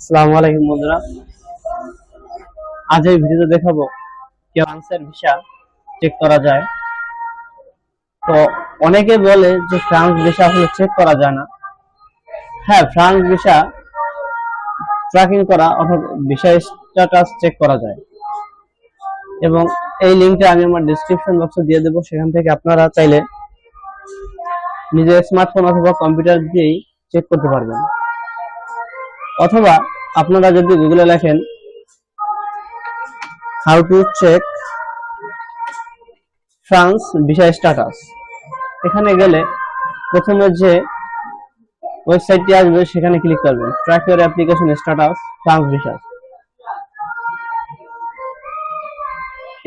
আসসালামু আলাইকুম বন্ধুরা, আজ এই ভিডিওতে দেখাবো কিভাবে ফ্রান্সের ভিসা চেক করা যায়। তো অনেকে বলে যে ফ্রান্স ভিসা আসলে চেক করা যায় না। হ্যাঁ, ফ্রান্স ভিসা ট্র্যাকিং করা অর্থাৎ ভিসা স্ট্যাটাস চেক করা যায়, এবং এই লিংকটা আমি আমার ডেসক্রিপশন বক্সে দিয়ে দেবো। সেখান থেকে আপনারা চাইলে নিজের স্মার্টফোন অথবা কম্পিউটার দিয়েই চেক করতে পারবেন, অথবা আপনারা যদি গুগলে লেখেন how to check France visa status, এখানে গেলে প্রথমে যে ওয়েবসাইটটি আসবে সেখানে ক্লিক করবেন, track your application status France visa.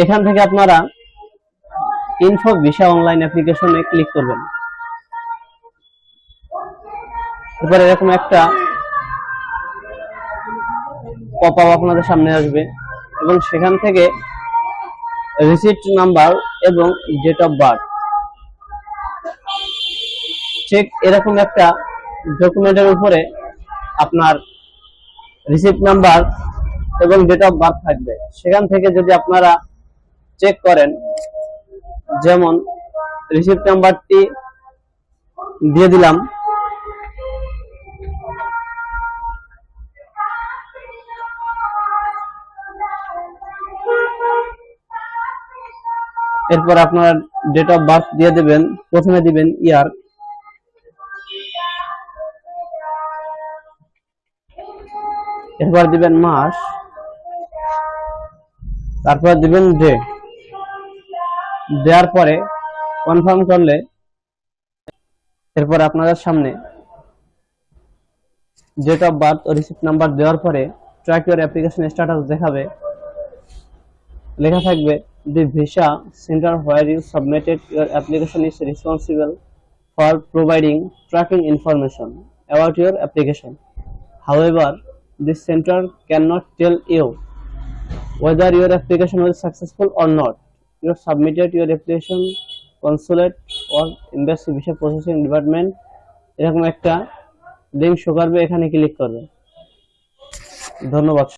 এখান থেকে আপনারা ইনফো ভিসা অনলাইন অ্যাপ্লিকেশনে ক্লিক করবেন। এরপর এরকম একটা পপ আপ আপনাদের সামনে আসবে, এবং সেখান থেকে রিসিপ্ট নাম্বার এবং ডেট অফ বার্থ চেক, এরকম একটা ডকুমেন্টের উপরে আপনার রিসিপ্ট নাম্বার এবং ডেট অফ বার্থ থাকবে। সেখান থেকে যদি আপনারা চেক করেন, যেমন রিসিপ্ট নাম্বারটি দিয়ে দিলাম, এরপর আপনার ডেট অফ বার্থ দিয়ে দেবেন। প্রথমে দিবেন ইয়ার, এরপর দিবেন মাস, তারপর দিবেন ডে। দেওয়ার পরে কনফার্ম করলে এরপর আপনাদের সামনে ডেট অফ বার্থ ও রিসিপ্ট নাম্বার দেওয়ার পরে ট্র্যাক ইউর অ্যাপ্লিকেশন স্ট্যাটাস দেখাবে। লেখা থাকবে, the visa center where you submitted your application is responsible for providing tracking information about your application. However, this center cannot tell you whether your application was successful or not. You have submitted your application consulate or embassy visa processing department, এরকম একটা link show করবে, এখানে click করবে। ধন্যবাদ।